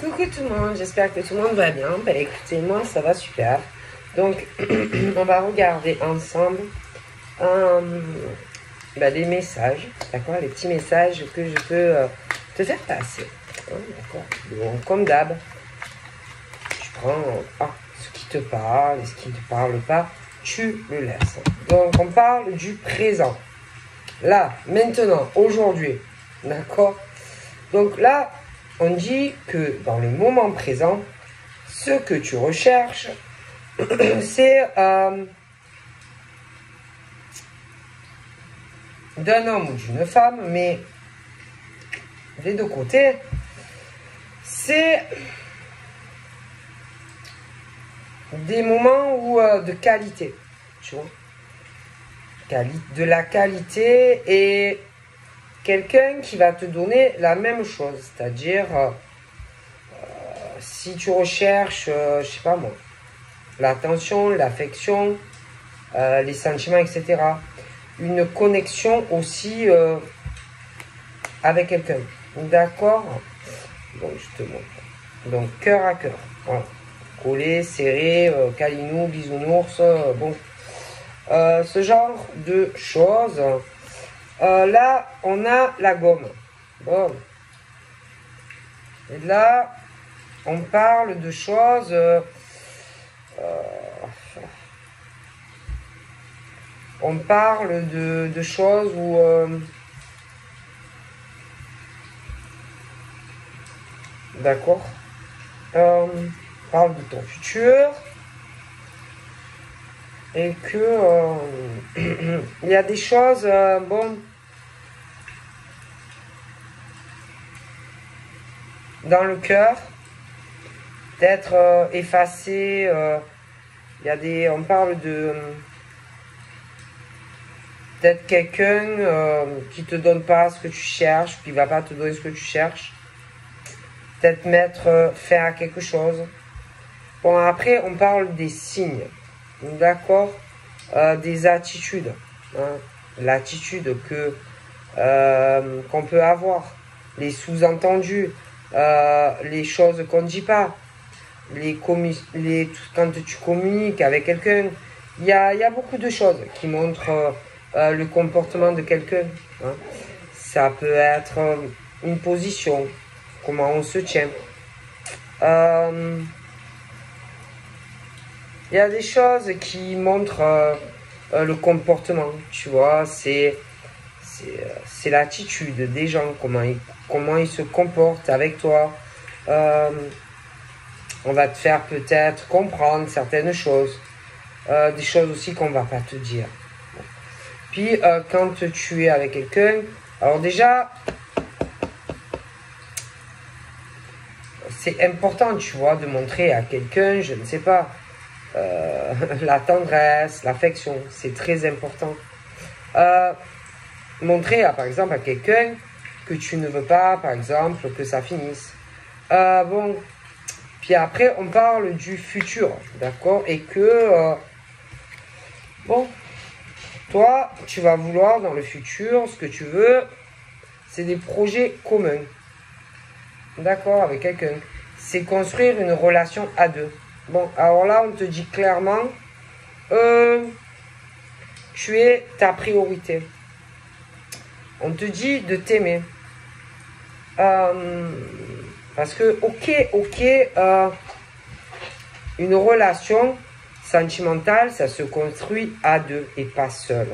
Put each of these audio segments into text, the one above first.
Coucou tout le monde, j'espère que tout le monde va bien. Bah écoutez, moi ça va super. Donc on va regarder ensemble des messages, d'accord, les petits messages que je peux te faire passer. D'accord. Donc comme d'hab, je prends ce qui te parle et ce qui ne te parle pas, tu le laisses. Donc on parle du présent. Là, maintenant, aujourd'hui, d'accord. Donc là, on dit que dans le moment présent, ce que tu recherches, c'est d'un homme ou d'une femme, mais des deux côtés, c'est des moments où, de qualité, tu vois, de la qualité et quelqu'un qui va te donner la même chose, c'est-à-dire si tu recherches, je sais pas moi, l'attention, l'affection, les sentiments, etc. Une connexion aussi avec quelqu'un. D'accord? Donc, je te montre. Donc, cœur à cœur. Voilà. Collé, serré, câlinou, bisounours, bon. Ce genre de choses. Là, on a la gomme. Bon. Et là, on parle de choses... on parle de choses où... d'accord. On parle de ton futur. Et que... il y a des choses... bon... dans le cœur. Peut-être effacé. Il y a des... On parle de... peut-être quelqu'un qui te donne pas ce que tu cherches, qui va pas te donner ce que tu cherches. Peut-être mettre fin à quelque chose. Bon, après, on parle des signes. D'accord, des attitudes. Hein, l'attitude que qu'on peut avoir. Les sous-entendus. Les choses qu'on ne dit pas. Quand tu communiques avec quelqu'un. Il y a beaucoup de choses qui montrent... le comportement de quelqu'un. Hein. Ça peut être une position, comment on se tient. Il y a des choses qui montrent le comportement, tu vois, c'est l'attitude des gens, comment ils se comportent avec toi. On va te faire peut-être comprendre certaines choses, des choses aussi qu'on va pas te dire. Puis, quand tu es avec quelqu'un, alors déjà, c'est important, tu vois, de montrer à quelqu'un, je ne sais pas, la tendresse, l'affection, c'est très important. Montrer, par exemple, à quelqu'un que tu ne veux pas, par exemple, que ça finisse. Bon, puis après, on parle du futur, d'accord, et que, bon... Toi, tu vas vouloir dans le futur, ce que tu veux, c'est des projets communs. D'accord, avec quelqu'un. C'est construire une relation à deux. Bon, alors là, on te dit clairement, tu es ta priorité. On te dit de t'aimer. Parce que, ok, une relation... sentimental, ça se construit à deux et pas seul.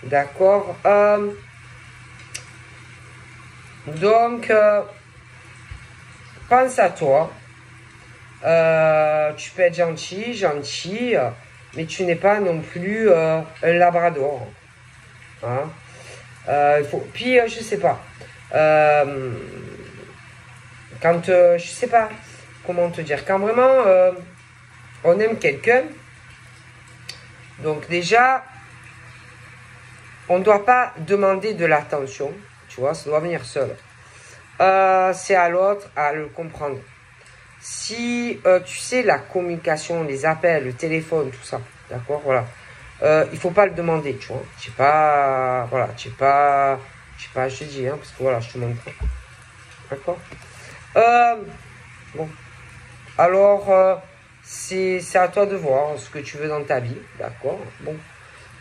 D'accord. Donc, pense à toi. Tu peux être gentil, mais tu n'es pas non plus un labrador. Hein? Puis, je sais pas. Quand, je sais pas comment te dire. Quand vraiment... on aime quelqu'un, donc déjà, on ne doit pas demander de l'attention, tu vois, ça doit venir seul. C'est à l'autre à le comprendre. Si, tu sais, la communication, les appels, le téléphone, tout ça, d'accord, voilà. Il faut pas le demander, tu vois. Je sais pas, voilà, je sais pas, je te dis, hein, parce que voilà, je te montre. D'accord. Bon. Alors, c'est à toi de voir ce que tu veux dans ta vie, d'accord? Bon.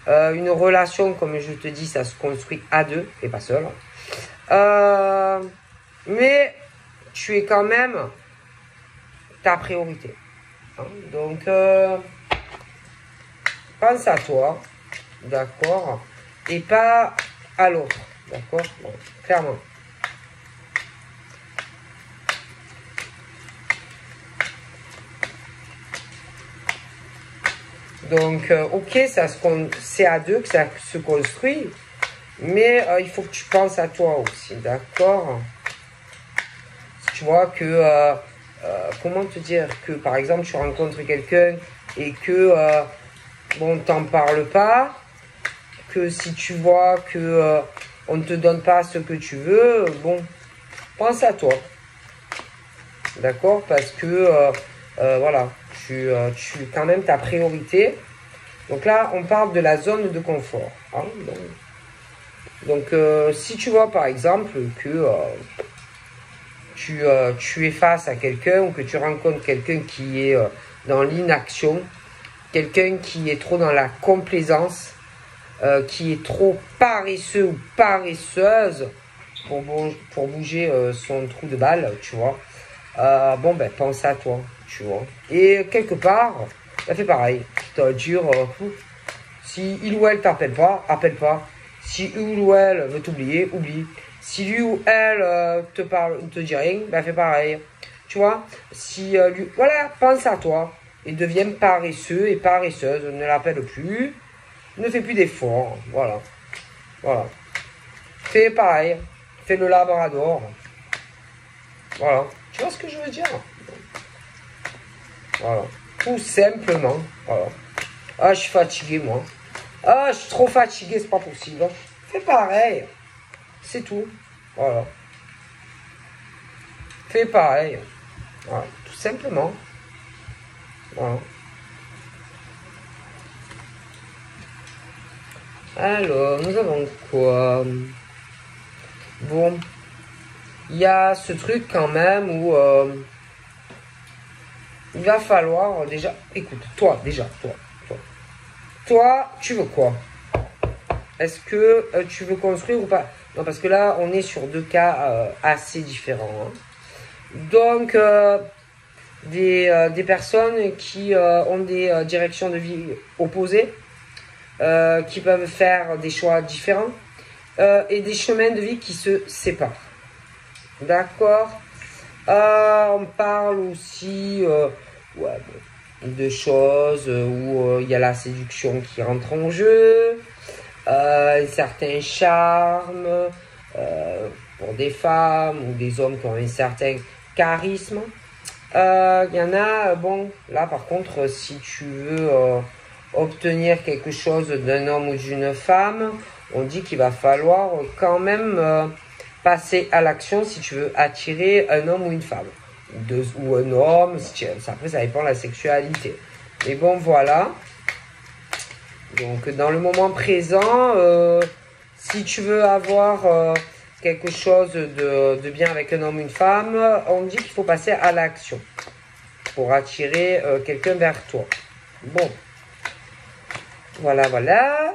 Une relation, comme je te dis, ça se construit à deux et pas seul. Mais tu es quand même ta priorité. Hein? Donc, pense à toi, d'accord? Et pas à l'autre, d'accord? Bon, clairement. Donc, ok, c'est à deux que ça se construit, mais il faut que tu penses à toi aussi, d'accord? Tu vois que, comment te dire, que par exemple, tu rencontres quelqu'un et que, bon, t'en parles pas, que si tu vois que on ne te donne pas ce que tu veux, bon, pense à toi, d'accord? Parce que, voilà, tu es quand même ta priorité. Donc là, on parle de la zone de confort. Hein, donc si tu vois par exemple que tu es face à quelqu'un ou que tu rencontres quelqu'un qui est dans l'inaction, quelqu'un qui est trop dans la complaisance, qui est trop paresseux ou paresseuse pour bouger son trou de balle, tu vois. Bon, ben, pense à toi, tu vois. Et quelque part, fais pareil. C'est-à-dire, si il ou elle t'appelle pas, appelle pas. Si il ou elle veut t'oublier, oublie. Si lui ou elle te parle, ne te dit rien, ben fais pareil. Tu vois, si lui, voilà, pense à toi et deviens paresseux et paresseuse. Ne l'appelle plus, ne fais plus d'efforts. Voilà, voilà. Fais pareil, fais le labrador. Voilà, tu vois ce que je veux dire? Voilà, tout simplement. Voilà. Ah, je suis fatigué, moi. Ah, je suis trop fatigué, c'est pas possible. Fais pareil. C'est tout. Voilà. Fais pareil. Voilà. Tout simplement. Voilà. Alors, nous avons quoi? Bon. Il y a ce truc quand même où il va falloir déjà... Écoute, toi, déjà, toi. Toi, tu veux quoi? Est-ce que tu veux construire ou pas? Non, parce que là, on est sur deux cas assez différents. Hein. Donc, des personnes qui ont des directions de vie opposées, qui peuvent faire des choix différents, et des chemins de vie qui se séparent. D'accord? On parle aussi ouais, de choses où il y a la séduction qui rentre en jeu, un certain charme pour des femmes ou des hommes qui ont un certain charisme. Il y en a, bon, là par contre, si tu veux obtenir quelque chose d'un homme ou d'une femme, on dit qu'il va falloir quand même passer à l'action si tu veux attirer un homme ou une femme. Ou un homme, après ça dépend de la sexualité. Mais bon, voilà. Donc dans le moment présent, si tu veux avoir quelque chose de bien avec un homme ou une femme, on dit qu'il faut passer à l'action pour attirer quelqu'un vers toi. Bon, voilà, voilà.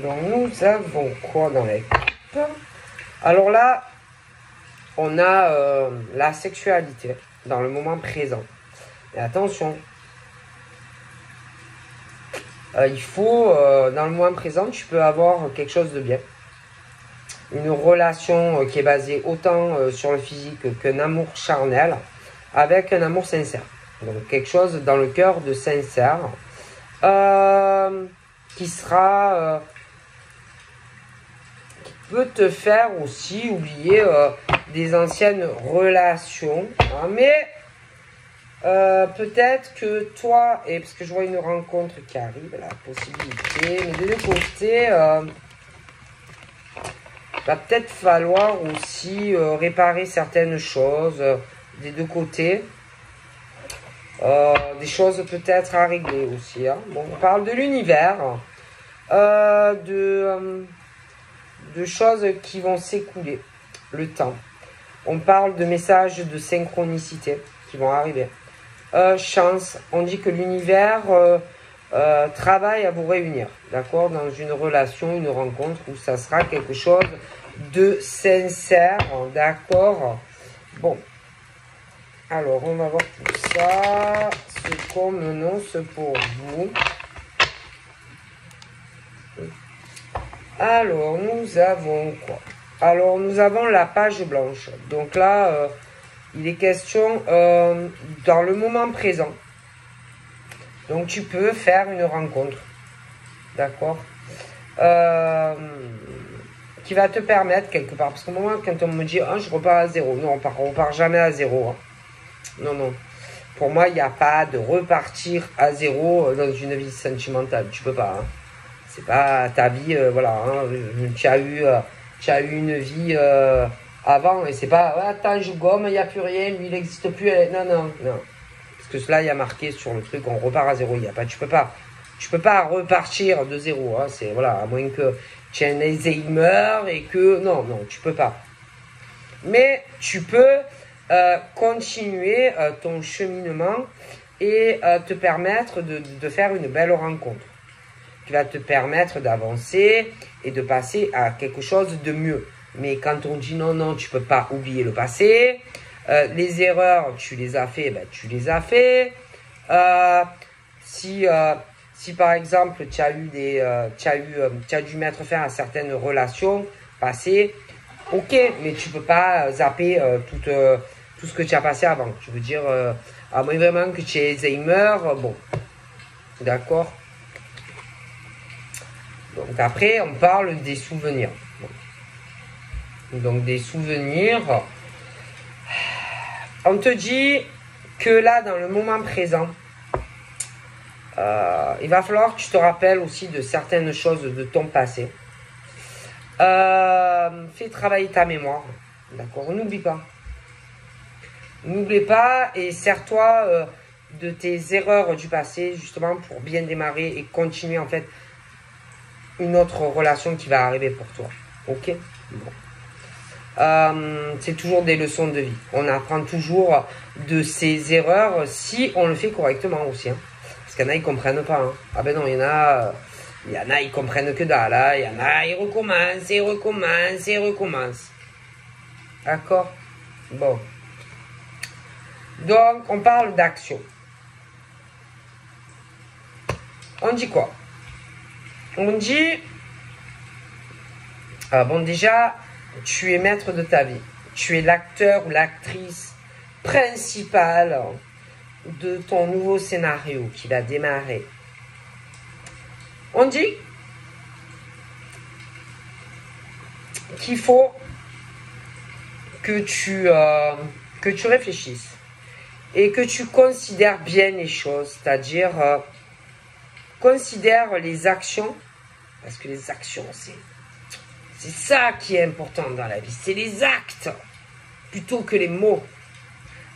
Donc nous avons quoi dans l'équipe? Alors là, on a la sexualité dans le moment présent. Et attention, il faut, dans le moment présent, tu peux avoir quelque chose de bien. Une relation qui est basée autant sur le physique qu'un amour charnel, avec un amour sincère. Donc quelque chose dans le cœur de sincère, qui sera... peut te faire aussi oublier des anciennes relations. Hein, mais peut-être que toi, et parce que je vois une rencontre qui arrive, la possibilité, mais de deux côtés, va peut-être falloir aussi réparer certaines choses des deux côtés. Des choses peut-être à régler aussi. Hein. Bon, on parle de l'univers. de choses qui vont s'écouler, le temps. On parle de messages de synchronicité qui vont arriver. Chance, on dit que l'univers travaille à vous réunir, d'accord, dans une relation, une rencontre où ça sera quelque chose de sincère, d'accord. Bon, alors on va voir tout ça, ce qu'on m'annonce pour vous. Alors, nous avons quoi? Alors, nous avons la page blanche. Donc là, il est question dans le moment présent. Donc, tu peux faire une rencontre. D'accord, qui va te permettre quelque part. Parce qu'au moment, quand on me dit, je repars à zéro. Non, on repart jamais à zéro. Hein. Non, non. Pour moi, il n'y a pas de repartir à zéro dans une vie sentimentale. Tu peux pas. Hein. C'est pas ta vie, voilà. Hein. Tu as eu une vie avant. Et c'est pas, attends, je gomme, il n'y a plus rien, lui, il n'existe plus. Non, non, non. Parce que cela, il y a marqué sur le truc, on repart à zéro. Il y a pas, tu peux pas repartir de zéro. Hein. C'est, voilà, à moins que tu aies un Alzheimer et que, non, non, tu peux pas. Mais tu peux continuer ton cheminement et te permettre de faire une belle rencontre qui va te permettre d'avancer et de passer à quelque chose de mieux. Mais quand on dit non, non, tu peux pas oublier le passé, les erreurs, tu les as fait, ben, tu les as fait. Si par exemple, tu as dû mettre fin à certaines relations passées, ok, mais tu peux pas zapper tout ce que tu as passé avant. Je veux dire, à moins vraiment que tu aies Alzheimer, bon, d'accord. Donc après, on parle des souvenirs. Donc des souvenirs. On te dit que là, dans le moment présent, il va falloir que tu te rappelles aussi de certaines choses de ton passé. Fais travailler ta mémoire. D'accord, n'oublie pas. N'oublie pas et sers-toi de tes erreurs du passé, justement, pour bien démarrer et continuer, en fait, une autre relation qui va arriver pour toi. Ok, bon. C'est toujours des leçons de vie. On apprend toujours de ses erreurs si on le fait correctement aussi. Hein. Parce qu'il y en a, ils comprennent pas. Hein. Ah ben non, il y en a, ils comprennent que dalle. Hein. Il y en a, ils recommencent. D'accord? Bon. Donc, on parle d'action. On dit quoi? On dit, bon déjà, tu es maître de ta vie. Tu es l'acteur ou l'actrice principale de ton nouveau scénario qui va démarrer. On dit qu'il faut que tu réfléchisses et que tu considères bien les choses, c'est-à-dire considère les actions, parce que les actions, c'est ça qui est important dans la vie, c'est les actes, plutôt que les mots.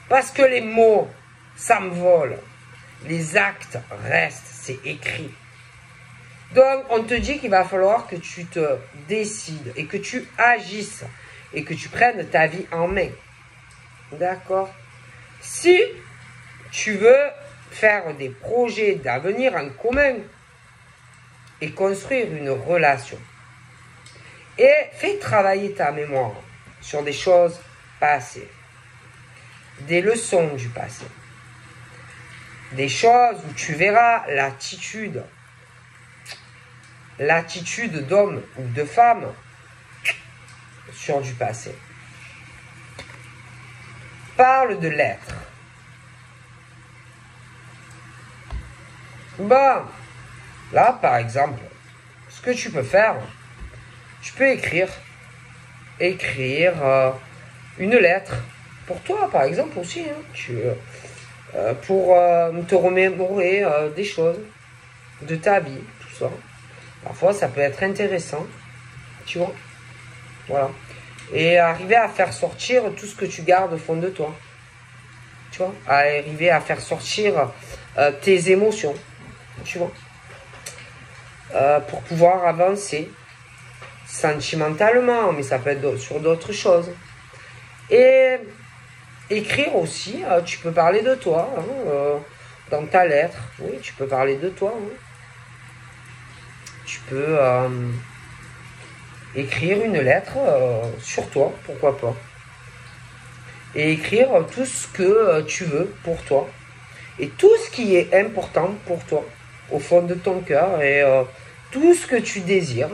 Parce que les mots, ça me vole. Les actes restent, c'est écrit. Donc, on te dit qu'il va falloir que tu te décides et que tu agisses et que tu prennes ta vie en main. D'accord? Si tu veux faire des projets d'avenir en commun et construire une relation. Et fais travailler ta mémoire sur des choses passées, des leçons du passé, des choses où tu verras l'attitude d'homme ou de femme sur du passé. Parle de l'être. Bon, là, par exemple, ce que tu peux faire, tu peux écrire une lettre pour toi, par exemple, aussi, hein, pour te remémorer des choses de ta vie, tout ça. Parfois, ça peut être intéressant, tu vois, voilà. Et arriver à faire sortir tout ce que tu gardes au fond de toi, tu vois, arriver à faire sortir tes émotions, tu vois. pour pouvoir avancer sentimentalement, mais ça peut être sur d'autres choses. Et écrire aussi, tu peux parler de toi, hein, dans ta lettre, oui, tu peux parler de toi. Hein. Tu peux écrire une lettre sur toi, pourquoi pas. Et écrire tout ce que tu veux pour toi. Et tout ce qui est important pour toi, au fond de ton cœur, et tout ce que tu désires.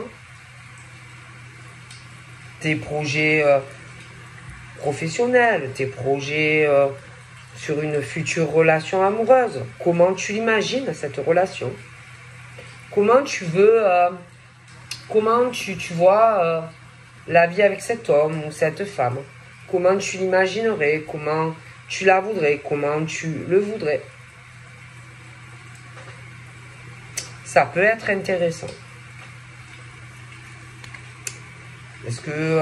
Tes projets professionnels, tes projets sur une future relation amoureuse. Comment tu l'imagines, cette relation? Comment tu veux, comment tu vois la vie avec cet homme ou cette femme? Comment tu l'imaginerais? Comment tu la voudrais? Comment tu le voudrais? Ça peut être intéressant. Est-ce que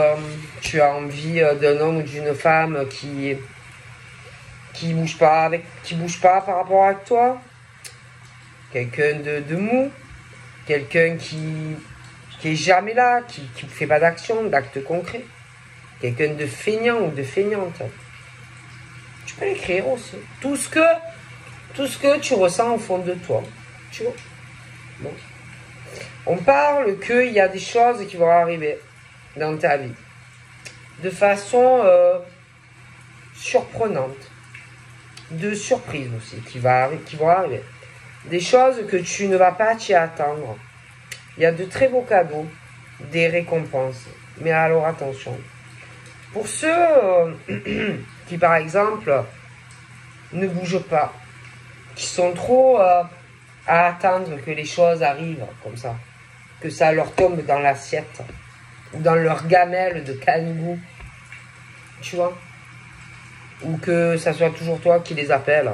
tu as envie d'un homme ou d'une femme qui bouge pas par rapport à toi? Quelqu'un de mou? Quelqu'un qui est jamais là, qui ne fait pas d'action, d'acte concret? Quelqu'un de feignant ou de feignante? Tu peux l'écrire aussi. Tout ce que tu ressens au fond de toi. Tu vois? Bon. On parle qu'il y a des choses qui vont arriver dans ta vie de façon surprenante, de surprise aussi qui vont arriver, des choses que tu ne vas pas t'y attendre. Il y a de très beaux cadeaux, des récompenses, mais alors attention, pour ceux qui par exemple ne bougent pas, qui sont trop à attendre que les choses arrivent comme ça, que ça leur tombe dans l'assiette ou dans leur gamelle de canigou, tu vois, ou que ça soit toujours toi qui les appelle,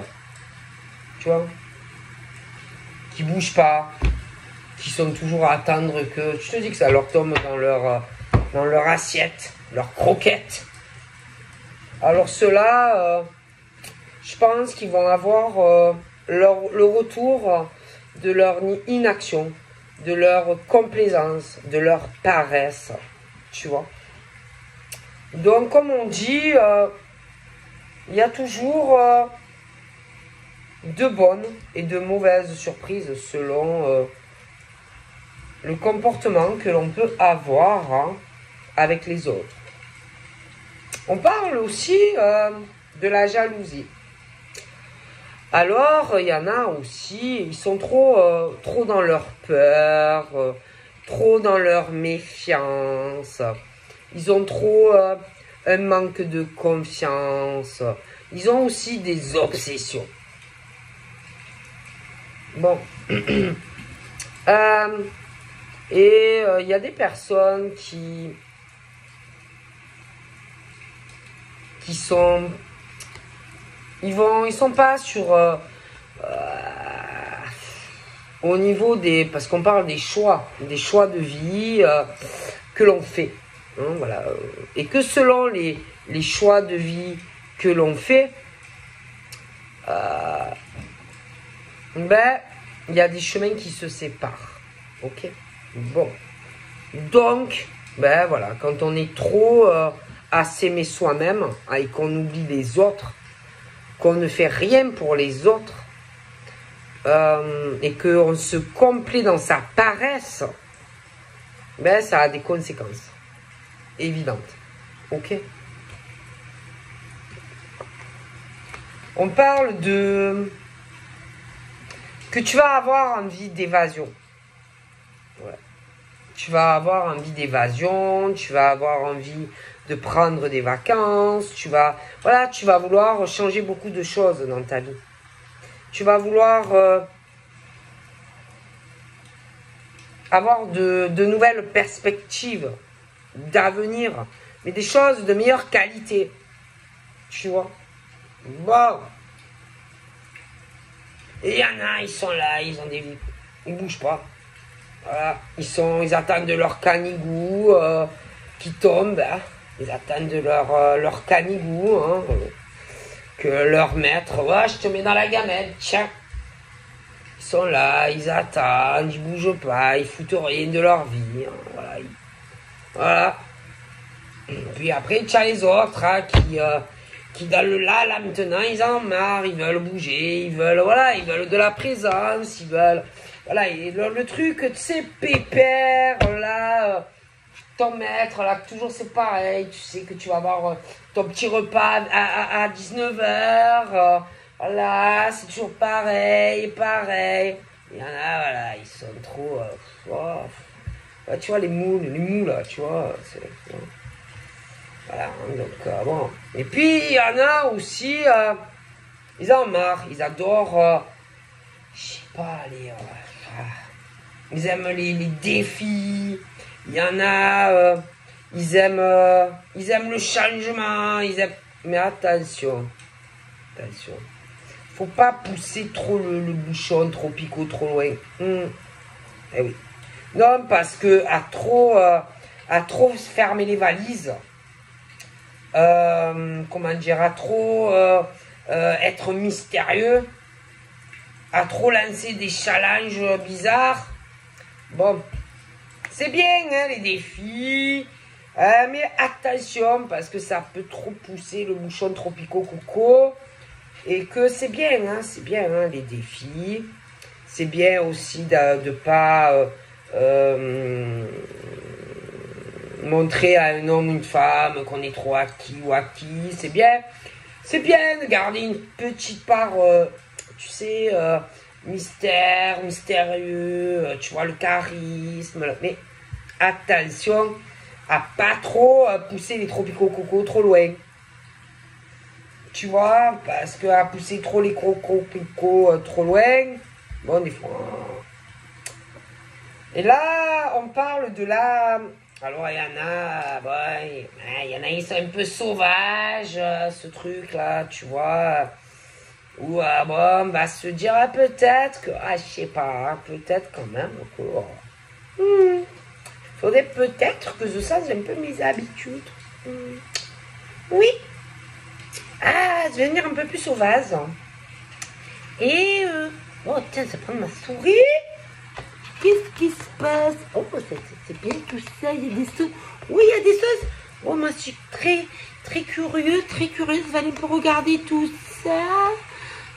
tu vois, qui bougent pas, qui sont toujours à attendre que, tu te dis que ça leur tombe dans leur assiette, leur croquette. Alors ceux-là, je pense qu'ils vont avoir le retour de leur inaction, de leur complaisance, de leur paresse, tu vois. Donc, comme on dit, il y a toujours de bonnes et de mauvaises surprises selon le comportement que l'on peut avoir avec les autres. On parle aussi de la jalousie. Alors, il y en a aussi, ils sont trop dans leur peur, trop dans leur méfiance. Ils ont trop un manque de confiance. Ils ont aussi des obsessions. Bon. Et il y a des personnes qui sont... Ils sont pas sur au niveau des, parce qu'on parle des choix de vie que l'on fait, hein, voilà, et que selon les choix de vie que l'on fait, ben il y a des chemins qui se séparent, ok, bon, donc ben voilà, quand on est trop à s'aimer soi-même et qu'on oublie les autres, qu'on ne fait rien pour les autres, et qu'on se complaît dans sa paresse, ben ça a des conséquences évidentes. Ok? On parle de... que tu vas avoir envie d'évasion. Ouais. Tu vas avoir envie d'évasion, tu vas avoir envie de prendre des vacances, tu vas vouloir changer beaucoup de choses dans ta vie. Tu vas vouloir avoir de nouvelles perspectives d'avenir, mais des choses de meilleure qualité. Tu vois? Bon. Et il y en a, ils sont là, ils ont des vies. Ils bougent pas. Voilà. Ils attendent de leur canigou qui tombe. Hein. Ils attendent de leur canigou. Hein, que leur maître, ouais, je te mets dans la gamelle, tiens. Ils sont là, ils attendent, ils bougent pas, ils foutent rien de leur vie. Hein, voilà. Voilà. Puis après, tu as les autres hein, qui dans le là, maintenant, ils en ont marre, ils veulent bouger, ils veulent, voilà, ils veulent de la présence, ils veulent, voilà, et le truc, tu sais, pépère, là, ton maître, là, toujours c'est pareil, tu sais que tu vas avoir ton petit repas à 19h, voilà, c'est toujours pareil, pareil. Il y en a, voilà, ils sont trop, ouais, tu vois, les mous, là, tu vois, c'est... Voilà, donc bon. Et puis, il y en a aussi, ils en ont marre, ils adorent, je sais pas, ils aiment les défis, il y en a, ils aiment le changement, ils aiment... Mais attention, faut pas pousser trop le bouchon, trop picot, trop loin. Eh oui. Non, parce que à trop fermer les valises, comment dire, à trop être mystérieux, à trop lancer des challenges bizarres. Bon, c'est bien hein, les défis, mais attention parce que ça peut trop pousser le bouchon tropico coco et que c'est bien hein, les défis. C'est bien aussi de pas montrer à un homme ou une femme qu'on est trop acquis ou acquis. C'est bien de garder une petite part, tu sais, mystérieux, tu vois, le charisme. Mais attention à pas trop pousser les tropicaux coco trop loin. Tu vois, parce que à pousser trop les tropicaux trop loin, bon, des fois... Et là, on parle de la... Alors, il y en a, bon, il y en a, ils sont un peu sauvages, ce truc-là, tu vois. Ou, bon, on va se dire peut-être que, je sais pas, hein, peut-être quand même que... faudrait peut-être que je change un peu mes habitudes. Oui. Devenir un peu plus sauvage. Et, oh, tiens, ça prend ma souris. Qu'est-ce qui se passe? Oh, c'est bien tout ça. Il y a des choses. Oui, il y a des choses. Oh, moi, je suis très curieuse. Je vais aller pour regarder tout ça.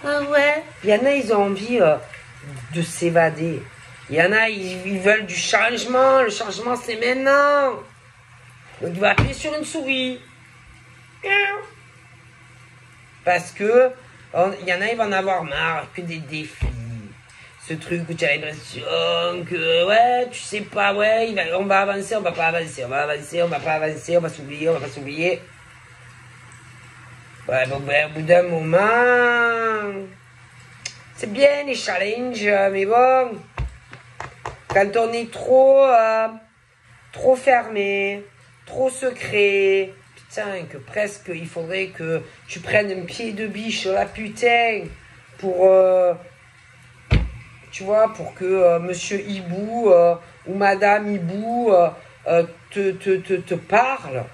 Ah ouais. Il y en a, ils ont envie de s'évader. Il y en a, ils veulent du changement. Le changement, c'est maintenant. Donc, il va appuyer sur une souris. Parce que, il y en a, ils vont en avoir marre que des défis. Ce truc où tu as l'impression que, ouais, tu sais pas, ouais, on va avancer, on va pas avancer, on va avancer, on va pas avancer, on va s'oublier, on va pas s'oublier. Ouais, bon, ben, au bout d'un moment, c'est bien les challenges, mais bon, quand on est trop fermé, trop secret, putain, que presque il faudrait que tu prennes un pied de biche, là, putain, pour... tu vois, pour que Monsieur Hibou ou Madame Hibou te parle.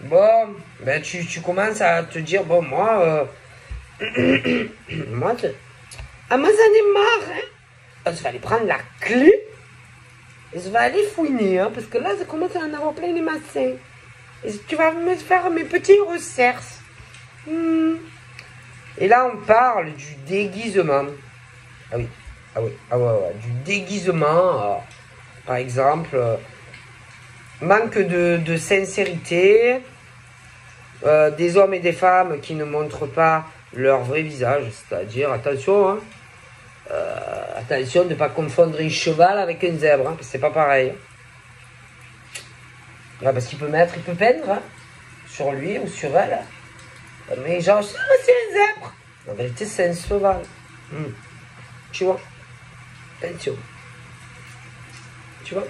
Bon, ben tu commences à te dire, bon, moi, moi, j'en ai marre, hein. Je vais aller prendre la clé et je vais aller fouiner, hein, parce que là, je commence à en avoir plein les massins. Et tu vas me faire mes petits recherches. Et là, on parle du déguisement. Ah oui, ouais, du déguisement. Par exemple, manque de sincérité. Des hommes et des femmes qui ne montrent pas leur vrai visage. C'est-à-dire, attention, hein, attention de ne pas confondre un cheval avec un zèbre. Hein, parce que c'est pas pareil. Ouais, parce qu'il peut peindre hein, sur lui ou sur elle. Mais genre, c'est un zèbre. En vérité, c'est un cheval. Tu vois? Attention. Tu vois?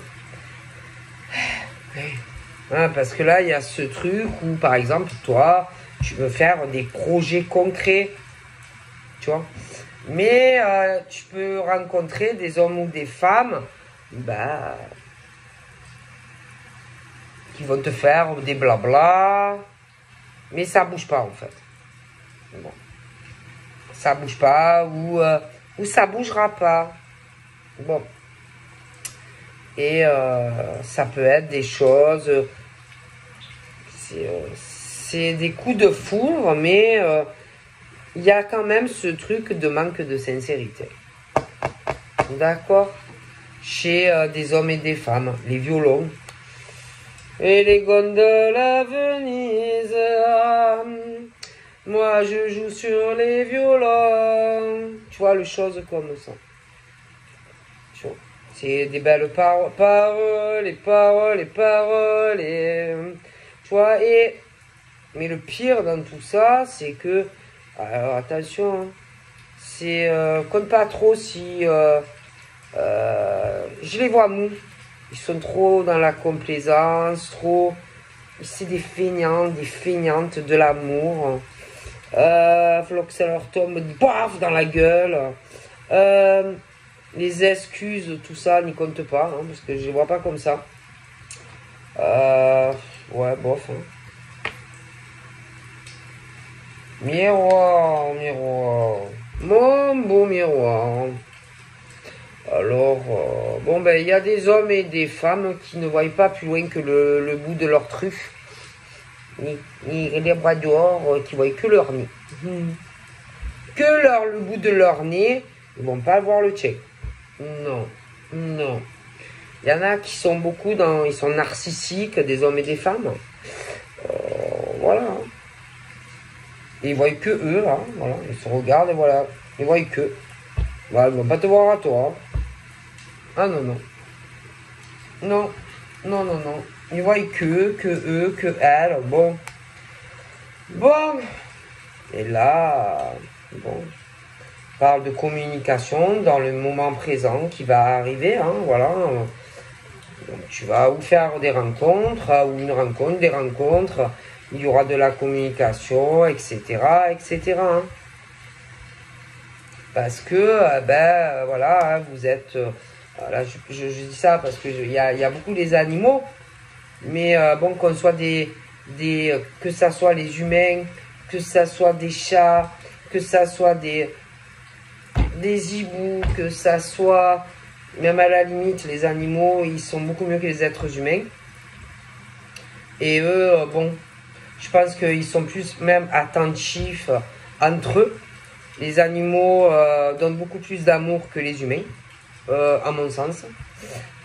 Ah, parce que là, il y a ce truc où, par exemple, toi, tu veux faire des projets concrets. Tu vois? Mais tu peux rencontrer des hommes ou des femmes qui vont te faire des blabla. Mais ça bouge pas, en fait. Bon. ça bouge pas ou ça bougera pas. Bon. Et ça peut être des choses, c'est des coups de foudre, mais il y a quand même ce truc de manque de sincérité. D'accord? Chez des hommes et des femmes, les violons. Et les gondoles à Venise, moi je joue sur les violons. Tu vois, les choses comme ça. C'est des belles paroles, les paroles, les paroles, et, tu vois, mais le pire dans tout ça, c'est que, alors attention, hein, c'est, compte pas trop si, je les vois mous, ils sont trop dans la complaisance, trop, c'est des feignants, des feignantes de l'amour, faut que ça leur tombe, paf, dans la gueule, les excuses, tout ça, n'y compte pas, hein, parce que je les vois pas comme ça. Ouais, bof. Hein. Miroir, miroir. Mon beau miroir. Alors, bon, ben, il y a des hommes et des femmes qui ne voient pas plus loin que le bout de leur truffe. Ni les bras dehors, qui voient que leur nez. Que le bout de leur nez, ils vont pas voir le tien. Non, non. Il y en a qui sont beaucoup dans... Ils sont narcissiques, des hommes et des femmes. Voilà. Et ils voient que eux, hein, voilà. Ils se regardent et voilà. Ils voient que. Voilà, ils vont pas te voir à toi. Ah non, non. Non, non, non, non. Ils voient que eux, que elles. Bon. Bon. Et là, bon. On parle de communication dans le moment présent qui va arriver, hein, voilà. Donc, tu vas ou faire des rencontres, ou une rencontre, des rencontres, il y aura de la communication, etc., etc. Hein. Parce que, ben, voilà, hein, vous êtes, là, je dis ça parce que il y a beaucoup les animaux, mais bon, qu'on soit que ça soit les humains, que ça soit des chats, que ça soit des hiboux, que ça soit, même à la limite, les animaux, ils sont beaucoup mieux que les êtres humains. Et eux, bon, je pense qu'ils sont plus même attentifs entre eux. Les animaux donnent beaucoup plus d'amour que les humains, à mon sens.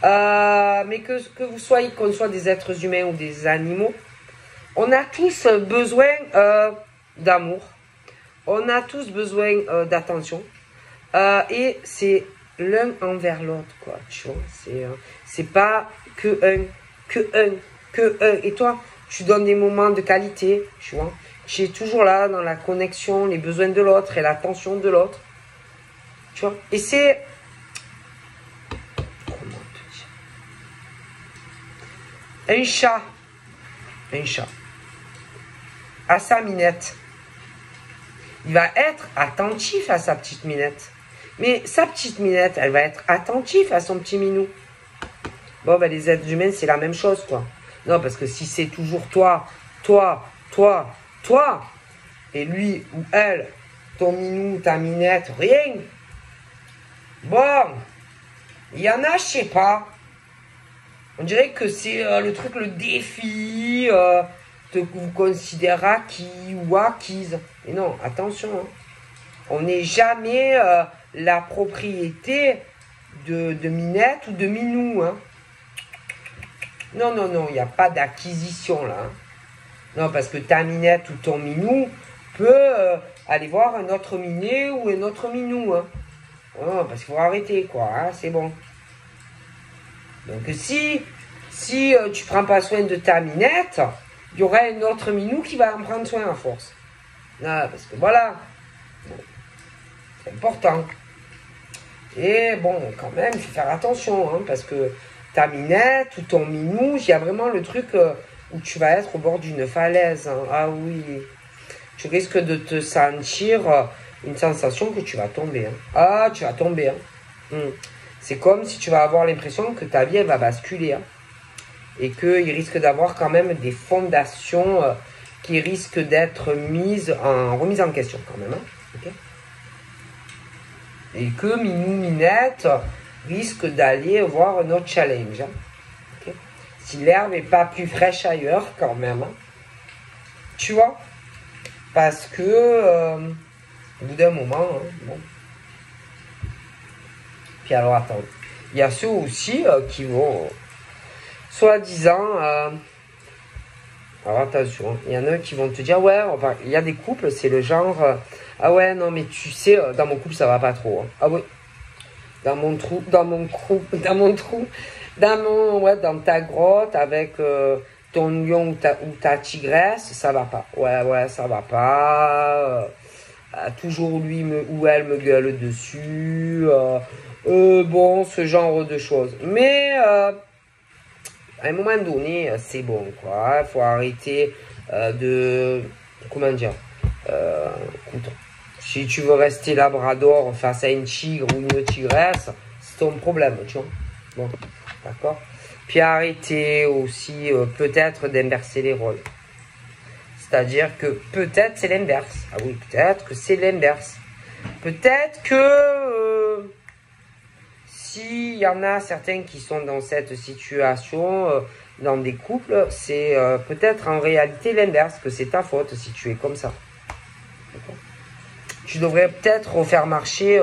Mais que vous soyez, qu'on soit des êtres humains ou des animaux, on a tous besoin d'amour. On a tous besoin d'attention. Et c'est l'un envers l'autre, quoi, tu vois. C'est pas que un. Et toi, tu donnes des moments de qualité, tu vois. Tu es toujours là dans la connexion, les besoins de l'autre et l'attention de l'autre. Tu vois. Et c'est... Comment te dire? Un chat à sa minette. Il va être attentif à sa petite minette. Mais sa petite minette, elle va être attentive à son petit minou. Bon, ben, les êtres humains, c'est la même chose, quoi. Non, parce que si c'est toujours toi, et lui ou elle, ton minou, ta minette, rien. Bon, il y en a, je sais pas. On dirait que c'est le truc, le défi, vous considère acquis ou acquise. Mais non, attention, hein. On n'est jamais la propriété de minette ou de minou, hein. Non, non, non, il n'y a pas d'acquisition là. Hein. Non, parce que ta minette ou ton minou peut aller voir un autre minet ou un autre minou. Hein. Non, parce qu'il faut arrêter, quoi. Hein, c'est bon. Donc, si tu prends pas soin de ta minette, il y aura un autre minou qui va en prendre soin à force. Non, parce que voilà. Bon, c'est important. Et bon, quand même, il faut faire attention, hein, parce que ta minette ou ton minou, il y a vraiment le truc où tu vas être au bord d'une falaise. Hein. Ah oui, tu risques de te sentir une sensation que tu vas tomber. Hein. Ah, tu vas tomber. Hein. C'est comme si tu vas avoir l'impression que ta vie, elle va basculer. Hein. Et qu'il risque d'avoir quand même des fondations qui risquent d'être remises en question quand même. Hein. Okay. Et que Minou Minette risque d'aller voir un autre challenge. Hein. Okay. Si l'herbe n'est pas plus fraîche ailleurs, quand même. Hein. Tu vois? Parce que, au bout d'un moment, hein, bon. Puis alors, attends. Il y a ceux aussi qui vont, soi-disant, alors attention, il y en a qui vont te dire, ouais, enfin, il y a des couples, c'est le genre, ah ouais, non, mais tu sais, dans mon couple, ça va pas trop. Hein. Ah oui, dans mon trou, ouais, dans ta grotte, avec ton lion ou ta tigresse, ça va pas. Ouais, ça va pas. Toujours lui ou elle me gueule dessus. Bon, ce genre de choses. Mais à un moment donné, c'est bon, quoi. Il faut arrêter de... Comment dire écoute, si tu veux rester labrador face à une tigre ou une tigresse, c'est ton problème, tu vois. Bon, d'accord. Puis arrêter aussi, peut-être, d'inverser les rôles. C'est-à-dire que peut-être c'est l'inverse. Ah oui, peut-être que c'est l'inverse. Peut-être que... s'il y en a certains qui sont dans cette situation, dans des couples, c'est peut-être en réalité l'inverse, que c'est ta faute si tu es comme ça. Tu devrais peut-être refaire marcher,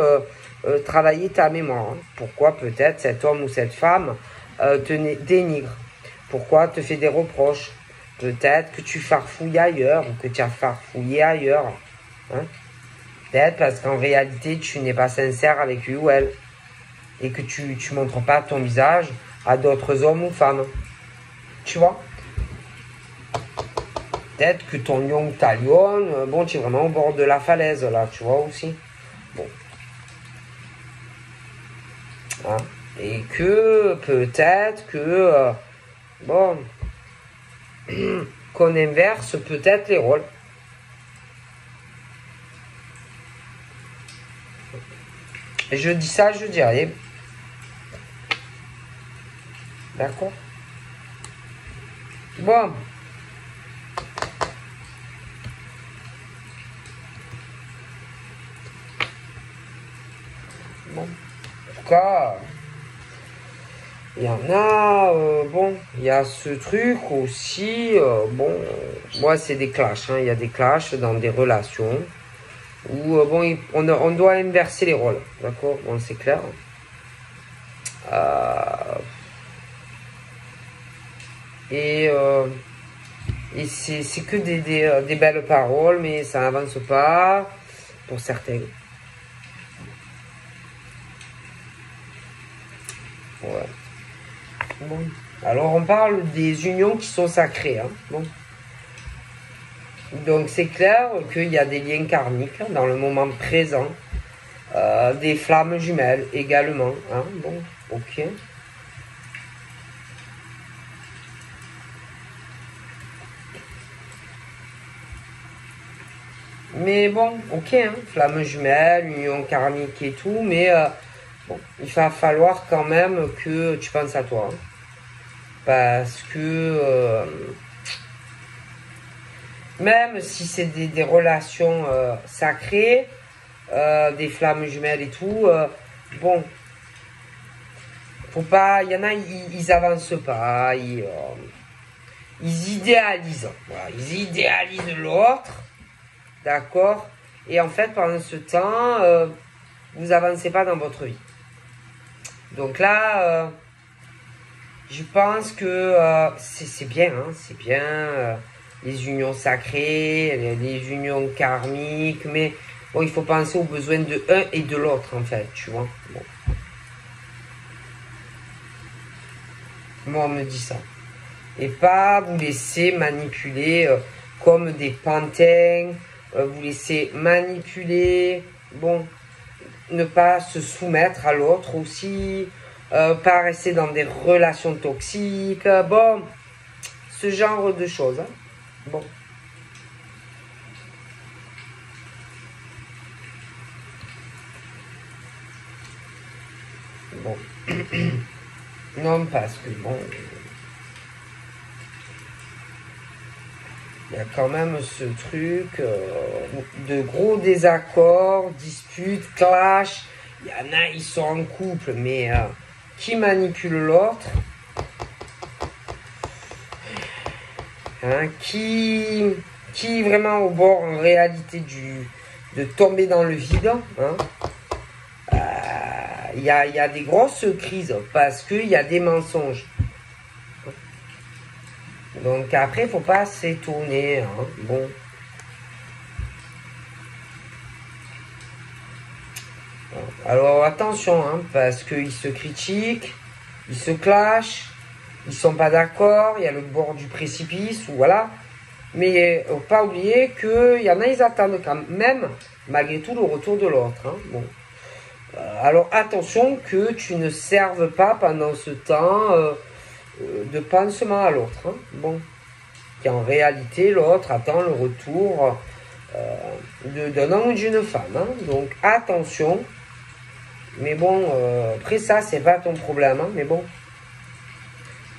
travailler ta mémoire. Hein. Pourquoi peut-être cet homme ou cette femme te dénigre? Pourquoi te fait des reproches? Peut-être que tu farfouilles ailleurs ou que tu as farfouillé ailleurs. Hein. Peut-être parce qu'en réalité, tu n'es pas sincère avec lui ou elle. Et que tu ne montres pas ton visage à d'autres hommes ou femmes. Tu vois? Peut-être que ton lion ou ta lionne, bon, tu es vraiment au bord de la falaise, là, tu vois aussi. Bon. Hein? Et que, peut-être que, bon, qu'on inverse peut-être les rôles. Et je dis ça, je dis rien. D'accord? Bon. Bon. En tout cas, il y en a, bon, il y a ce truc aussi, bon, moi c'est des clashs, hein, il y a des clashs dans des relations où, bon, on doit inverser les rôles, d'accord? Bon, c'est clair. Et c'est que des belles paroles, mais ça n'avance pas pour certains. Ouais. Bon. Alors on parle des unions qui sont sacrées. Hein. Bon. Donc c'est clair qu'il y a des liens karmiques dans le moment présent. Des flammes jumelles également. Hein. Bon, ok. Mais bon, ok, hein, flamme jumelle, union karmique et tout, mais bon, il va falloir quand même que tu penses à toi. Hein, parce que même si c'est des relations sacrées, des flammes jumelles et tout, bon, faut pas, il y en a, ils avancent pas, ils idéalisent. Voilà, ils idéalisent l'autre. D'accord? Et en fait, pendant ce temps, vous avancez pas dans votre vie. Donc là, je pense que c'est bien, hein, c'est bien, les unions sacrées, les unions karmiques, mais bon, il faut penser aux besoins de l'un et de l'autre, en fait, tu vois. Bon. Moi, on me dit ça. Et pas vous laisser manipuler comme des pantins, vous laisser manipuler, bon, ne pas se soumettre à l'autre aussi, pas rester dans des relations toxiques, bon, ce genre de choses. Hein. Bon. Bon. Non, parce que bon... Il y a quand même ce truc de gros désaccords, disputes, clash, Il y en a, ils sont en couple, mais qui manipule l'autre, hein, qui est vraiment au bord en réalité de tomber dans le vide. Hein. Il y a des grosses crises parce qu'il y a des mensonges. Donc après, il ne faut pas s'étonner. Hein. Bon. Alors attention, hein, parce qu'ils se critiquent, ils se clashent, ils sont pas d'accord, il y a le bord du précipice, ou voilà. Mais faut pas oublier qu'il y en a, ils attendent quand même, malgré tout, le retour de l'autre. Hein. Bon. Alors attention que tu ne serves pas pendant ce temps de pansement à l'autre. Hein. Bon. Qu'en réalité, l'autre attend le retour d'un homme ou d'une femme. Hein. Donc attention. Mais bon, après ça, c'est pas ton problème. Hein. Mais bon.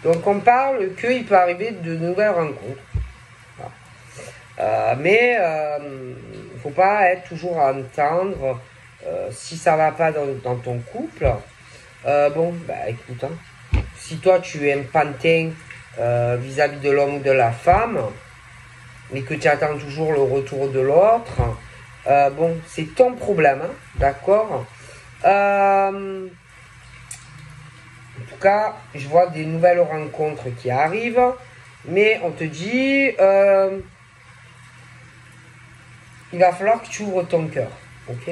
Donc on parle qu'il peut arriver de nouvelles rencontres. Mais il ne faut pas être toujours à entendre si ça va pas dans ton couple. Bon, bah écoute, hein, si toi tu es un pantin vis-à-vis de l'homme ou de la femme, mais que tu attends toujours le retour de l'autre, bon, c'est ton problème, hein, d'accord. En tout cas, je vois des nouvelles rencontres qui arrivent, mais on te dit... il va falloir que tu ouvres ton cœur, ok?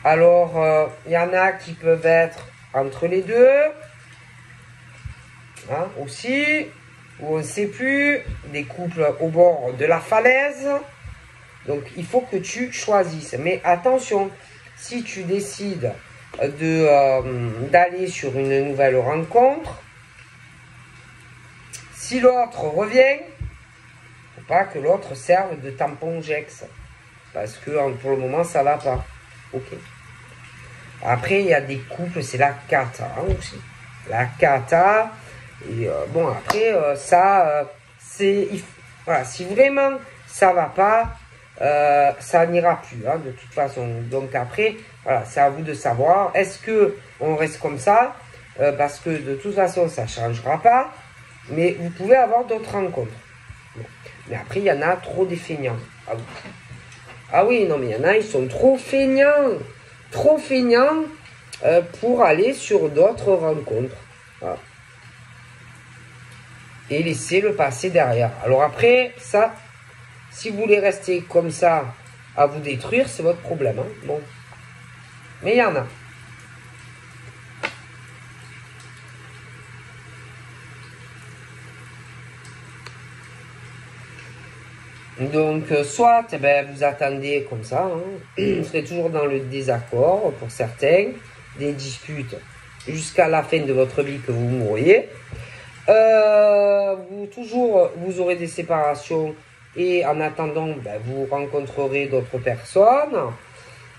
Alors, il y en a qui peuvent être entre les deux, hein, aussi, ou on ne sait plus, des couples au bord de la falaise. Donc, il faut que tu choisisses. Mais attention, si tu décides d'aller sur une nouvelle rencontre, si l'autre revient, faut pas que l'autre serve de tampon Jex. Parce que pour le moment, ça va pas. Ok. Après, il y a des couples, c'est la cata hein, aussi. La cata. Et bon, après, c'est... Voilà, si vraiment ça va pas, ça n'ira plus, hein, de toute façon. Donc après, voilà, c'est à vous de savoir. Est-ce que on reste comme ça parce que de toute façon, ça changera pas. Mais vous pouvez avoir d'autres rencontres. Bon. Mais après, il y en a trop des feignants. Ah oui, non, mais il y en a, ils sont trop feignants pour aller sur d'autres rencontres. Voilà. Et laisser le passé derrière. Alors après, ça, si vous voulez rester comme ça à vous détruire, c'est votre problème. Hein. Bon. Mais il y en a. Donc, soit eh ben, vous attendez comme ça, hein, vous serez toujours dans le désaccord pour certains, des disputes jusqu'à la fin de votre vie que vous mourriez. Vous aurez des séparations et en attendant, ben, vous rencontrerez d'autres personnes.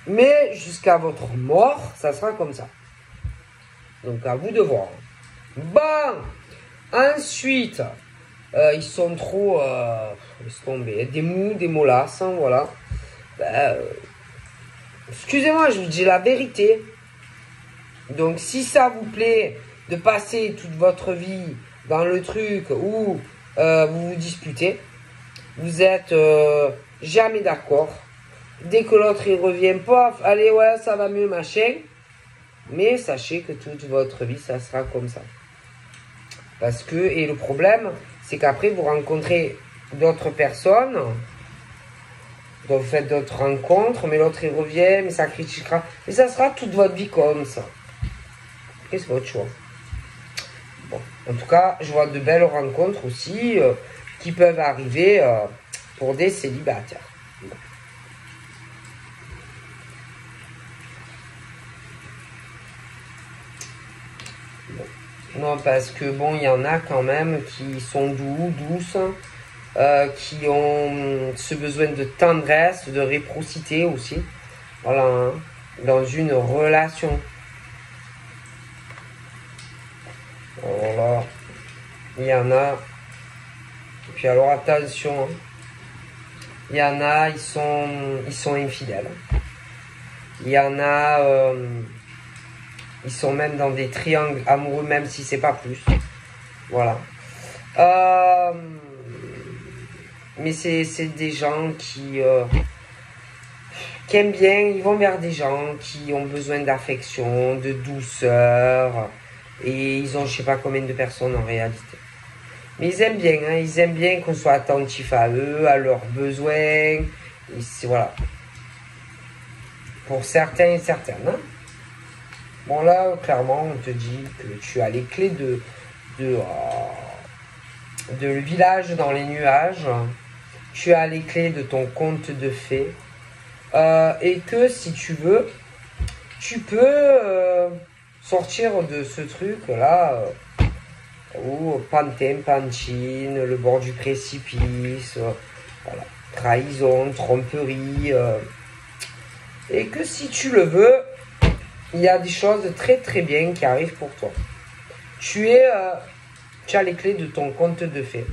Mais jusqu'à votre mort, ça sera comme ça. Donc, à vous de voir. Bon, ensuite... ils sont trop, laisse tomber, des mous, des molasses, hein, voilà. Excusez-moi, je vous dis la vérité. Donc, si ça vous plaît de passer toute votre vie dans le truc où vous vous disputez, vous êtes jamais d'accord. Dès que l'autre il revient, pof, allez, ouais, ça va mieux, machin. Mais sachez que toute votre vie, ça sera comme ça. Parce que, et le problème, c'est qu'après, vous rencontrez d'autres personnes, donc vous faites d'autres rencontres, mais l'autre, il revient, mais ça critiquera. Et ça sera toute votre vie comme ça. Et c'est votre choix. Bon, en tout cas, je vois de belles rencontres aussi qui peuvent arriver pour des célibataires. Bon. Non, parce que bon, il y en a quand même qui sont douces, qui ont ce besoin de tendresse, de réciprocité aussi, voilà, hein, dans une relation. Voilà, il y en a. Et puis alors attention, hein, il y en a, ils sont infidèles. Il y en a, ils sont même dans des triangles amoureux, même si c'est pas plus. Voilà. Mais c'est des gens qui aiment bien, ils vont vers des gens qui ont besoin d'affection, de douceur. Et ils ont je sais pas combien de personnes en réalité. Mais ils aiment bien, hein, ils aiment bien qu'on soit attentif à eux, à leurs besoins. Et voilà. Pour certains et certaines. Hein. Bon là, clairement, on te dit que tu as les clés de le village dans les nuages. Tu as les clés de ton conte de fées. Et que si tu veux, tu peux sortir de ce truc-là. Ou pantin, pantine, le bord du précipice, voilà. Trahison, tromperie. Et que si tu le veux, il y a des choses très très bien qui arrivent pour toi. Tu as les clés de ton conte de fées.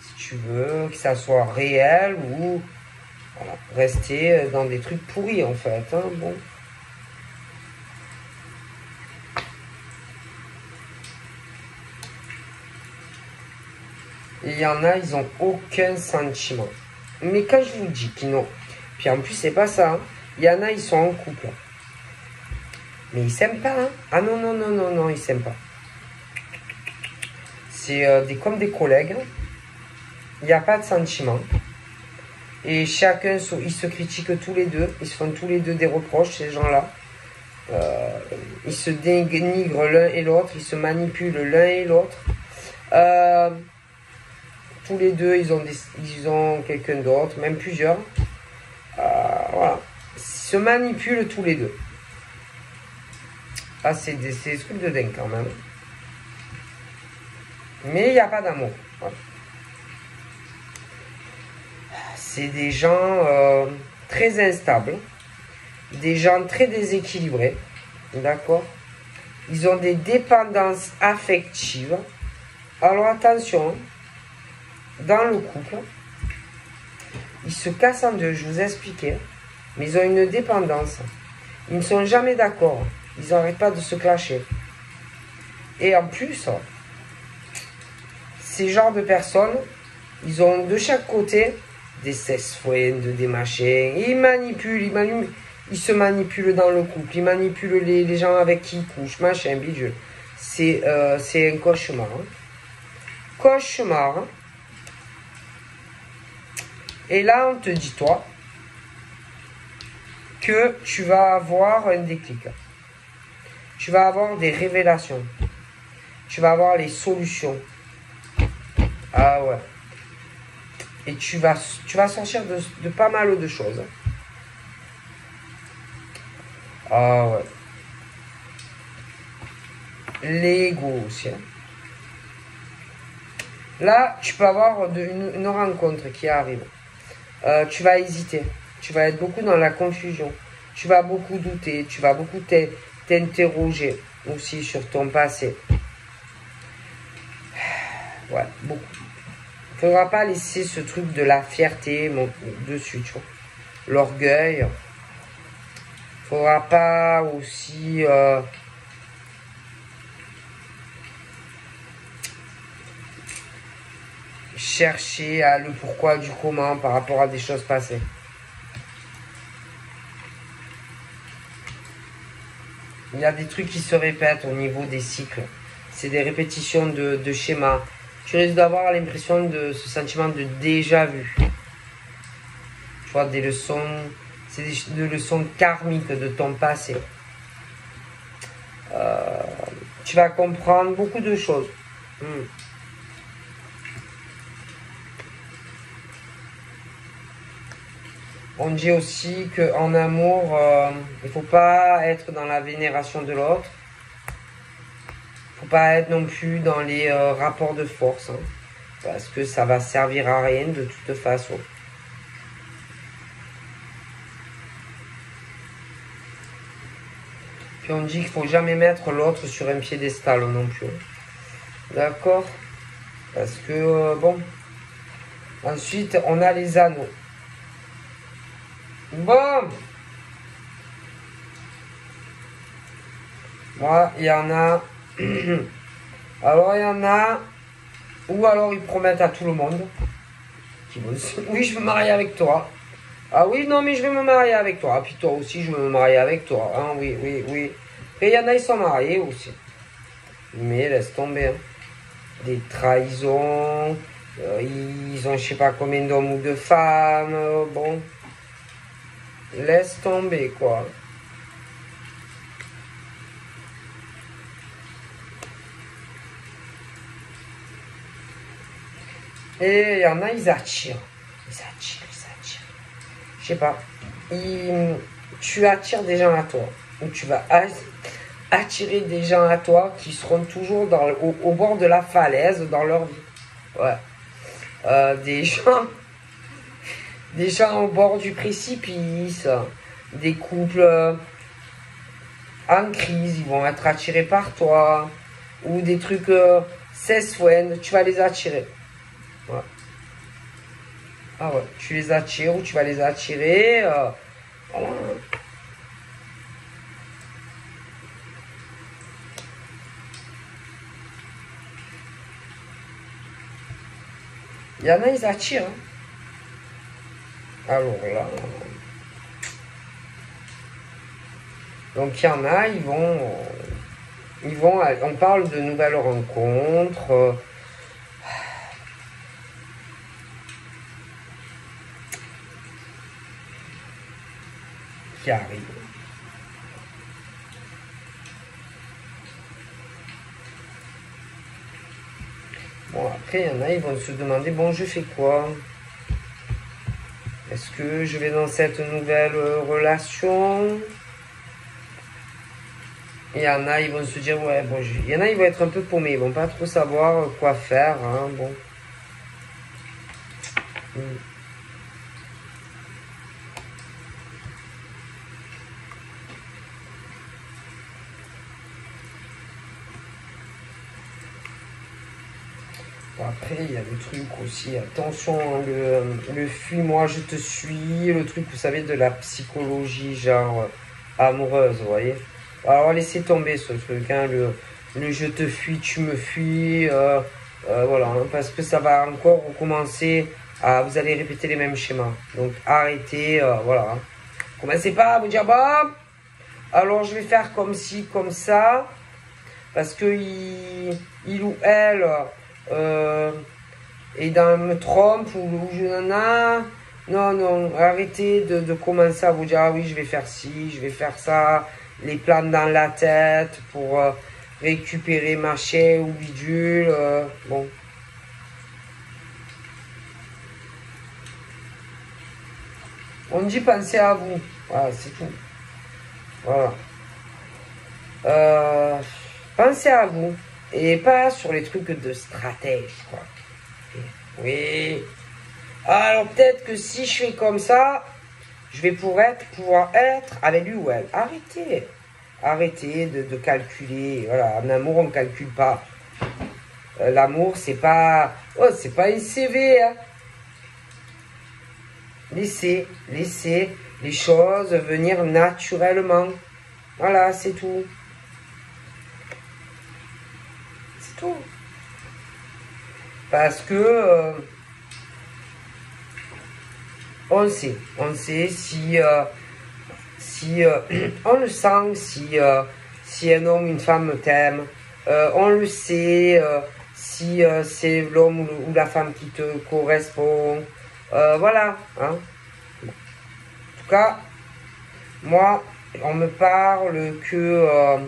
Si tu veux que ça soit réel ou voilà, rester dans des trucs pourris en fait. Hein, bon. Il y en a, ils n'ont aucun sentiment. Mais quand je vous dis qu'ils n'ont... Puis en plus, c'est pas ça. Hein. Il y en a, ils sont en couple. Mais ils s'aiment pas. Hein. Ah non, non, non, non, non, ils s'aiment pas. C'est comme des collègues. Il n'y a pas de sentiment. Et chacun, ils se critiquent tous les deux. Ils se font tous les deux des reproches, ces gens-là. Ils se dénigrent l'un et l'autre. Ils se manipulent l'un et l'autre. Tous les deux, ils ont quelqu'un d'autre, même plusieurs. Voilà. Ils se manipulent tous les deux. Ah, c'est des trucs de dingue quand même. Mais il n'y a pas d'amour. Voilà. C'est des gens très instables. Des gens très déséquilibrés. D'accord? Ils ont des dépendances affectives. Alors attention. Dans le couple, ils se cassent en deux, je vous ai expliqué, mais ils ont une dépendance. Ils ne sont jamais d'accord. Ils n'arrêtent pas de se clasher. Et en plus, ces genres de personnes, ils ont de chaque côté des cesse-fouets, des machins. Ils manipulent, ils se manipulent dans le couple. Ils manipulent les gens avec qui ils couchent, machin, bidule. C'est un cauchemar. Hein. Cauchemar. Hein. Et là, on te dit, toi, que tu vas avoir un déclic. Tu vas avoir des révélations. Tu vas avoir les solutions. Ah ouais. Et tu vas sortir de pas mal de choses. Ah ouais. L'ego aussi. Hein. Là, tu peux avoir une rencontre qui arrive. Tu vas hésiter. Tu vas être beaucoup dans la confusion. Tu vas beaucoup douter. Tu vas beaucoup t'interroger aussi sur ton passé. Ouais, beaucoup. Il ne faudra pas laisser ce truc de la fierté dessus, tu vois. L'orgueil. Il ne faudra pas aussi... chercher à le pourquoi du comment par rapport à des choses passées. Il y a des trucs qui se répètent au niveau des cycles. C'est des répétitions de schémas. Tu risques d'avoir l'impression de ce sentiment de déjà vu. Tu vois, des leçons, c'est des leçons karmiques de ton passé. Tu vas comprendre beaucoup de choses. On dit aussi qu'en amour, il ne faut pas être dans la vénération de l'autre. Il ne faut pas être non plus dans les rapports de force. Hein, parce que ça va servir à rien de toute façon. Puis on dit qu'il ne faut jamais mettre l'autre sur un piédestal non plus. D'accord? Parce que, bon. Ensuite, on a les anneaux. Bon, Moi, il y en a. Alors, il y en a. Ou alors, ils promettent à tout le monde. Oui, je veux me marier avec toi. Ah oui, non, mais je vais me marier avec toi. Ah, puis toi aussi, je veux me marier avec toi. Hein, oui, oui, oui. Et il y en a, ils sont mariés aussi. Mais laisse tomber. Hein. Des trahisons. Ils ont je sais pas combien d'hommes ou de femmes. Bon. Laisse tomber, quoi. Et il y en a, ils attirent. Ils attirent, ils attirent. Je sais pas. Tu attires des gens à toi. Ou tu vas attirer des gens à toi qui seront toujours au bord de la falaise dans leur vie. Ouais. Des gens au bord du précipice. Des couples en crise, ils vont être attirés par toi. Ou des trucs sexuels, tu vas les attirer. Ouais. Ah ouais, tu les attires ou tu vas les attirer. Voilà. Il y en a, ils attirent. Hein. Alors là. Donc il y en a, on parle de nouvelles rencontres. Qui arrivent. Bon, après, il y en a, ils vont se demander, bon, je fais quoi? Est-ce que je vais dans cette nouvelle relation? Il y en a, ils vont se dire, ouais, bon, il y en a, ils vont être un peu paumés, ils vont pas trop savoir quoi faire, hein, bon. Bon, après, il y a le truc aussi, attention, hein, le fuis-moi, je te suis, le truc, vous savez, de la psychologie, genre, amoureuse, vous voyez. Alors, laissez tomber ce truc, hein, le je te fuis, tu me fuis, voilà, hein, parce que ça va encore recommencer, vous allez répéter les mêmes schémas. Donc, arrêtez, voilà. Hein. Commencez pas à vous dire, bon, alors je vais faire comme ci, comme ça, parce que il ou elle et me trompe ou je n'en a. Non, non, arrêtez de commencer à vous dire, ah oui, je vais faire ci, je vais faire ça, les plans dans la tête pour récupérer machin ou bidule. Bon. On dit pensez à vous. Voilà, c'est tout. Voilà. Pensez à vous. Et pas sur les trucs de stratège, quoi. Oui. Alors peut-être que si je fais comme ça, je vais pouvoir être avec lui ou elle. Arrêtez. Arrêtez de calculer. Voilà, en amour, on ne calcule pas. L'amour, c'est pas... Oh, c'est pas une CV, hein. Laissez les choses venir naturellement. Voilà, c'est tout. C'est tout. Parce que... on sait si on le sent, si un homme, une femme t'aime, on le sait, si c'est l'homme ou la femme qui te correspond, voilà. Hein. En tout cas, moi, on me parle que...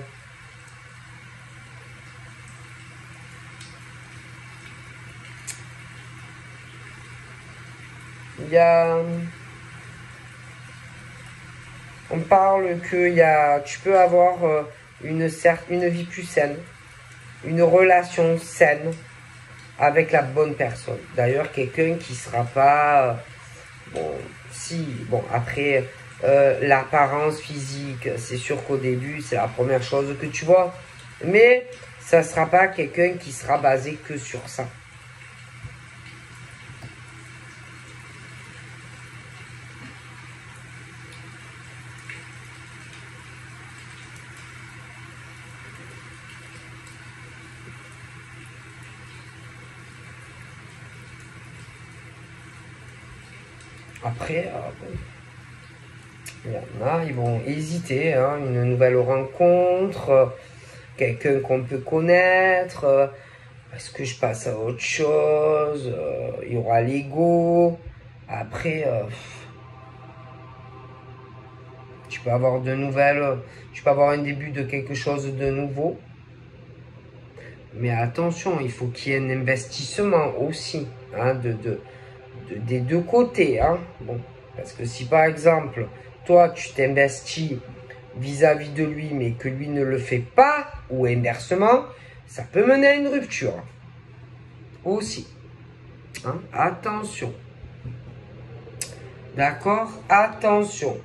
il y a... On parle que tu peux avoir une vie plus saine, une relation saine avec la bonne personne. D'ailleurs, quelqu'un qui sera pas... bon, si, bon, après, l'apparence physique, c'est sûr qu'au début, c'est la première chose que tu vois. Mais ça ne sera pas quelqu'un qui sera basé que sur ça. Après, il y en a, ils vont hésiter, hein, une nouvelle rencontre, quelqu'un qu'on peut connaître, est-ce que je passe à autre chose, il y aura l'ego. Après, tu peux avoir de nouvelles, tu peux avoir un début de quelque chose de nouveau. Mais attention, il faut qu'il y ait un investissement aussi, hein, des deux côtés. Hein. Bon, parce que si par exemple, toi, tu t'investis vis-à-vis de lui, mais que lui ne le fait pas, ou inversement, ça peut mener à une rupture. Aussi. Hein. Attention. D'accord? Attention.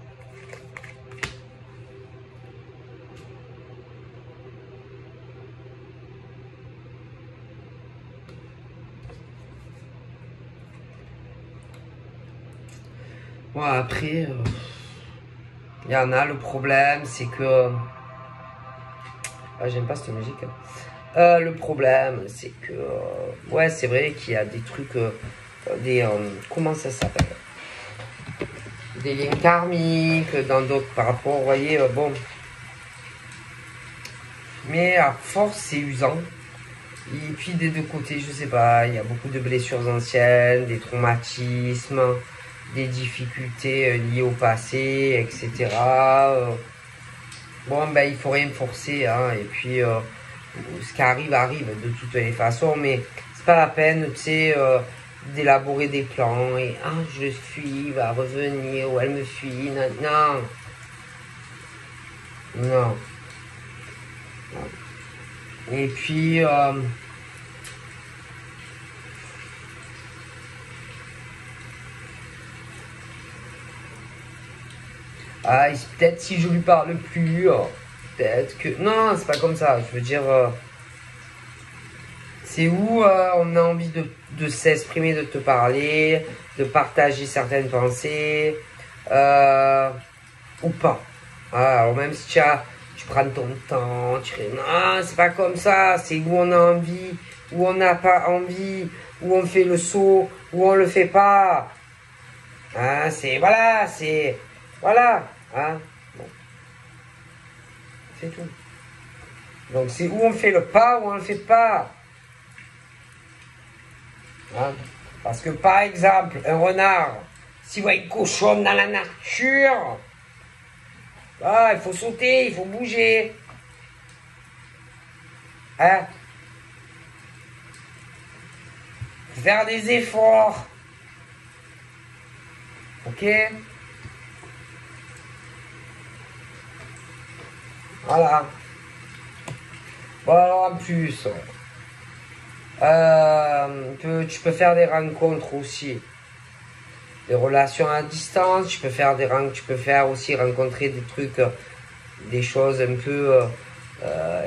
Bon, après, il y en a, le problème, c'est que... Ah, j'aime pas cette musique. Le problème, c'est que... ouais, c'est vrai qu'il y a des trucs... comment ça s'appelle? Des liens karmiques, dans d'autres... Par rapport, vous voyez, bon... Mais à force, c'est usant. Et puis, des deux côtés, je sais pas, il y a beaucoup de blessures anciennes, des traumatismes... des difficultés liées au passé, etc. Bon, ben, il faut rien forcer, hein, et puis, ce qui arrive, arrive de toutes les façons, mais c'est pas la peine, tu sais, d'élaborer des plans, et, ah, je le fuis, il va revenir, ou elle me fuit, non, non, non. Et puis, ah, peut-être si je lui parle plus, peut-être que... Non, c'est pas comme ça. Je veux dire, c'est où on a envie de s'exprimer, de te parler, de partager certaines pensées, ou pas. Ah, alors même si tu prends ton temps, non, c'est pas comme ça. C'est où on a envie, où on n'a pas envie, où on fait le saut, où on le fait pas. Hein, c'est... Voilà, c'est... Voilà. Hein, bon. C'est tout. Donc c'est où on fait le pas, ou on le fait pas. Hein? Parce que par exemple, un renard, s'il voit une cochonne dans la nature, ah, il faut sauter, il faut bouger. Hein? Faire des efforts. Ok? Voilà. Bon, alors en plus, tu peux faire des rencontres aussi. Des relations à distance, tu peux faire aussi rencontrer des trucs, des choses un peu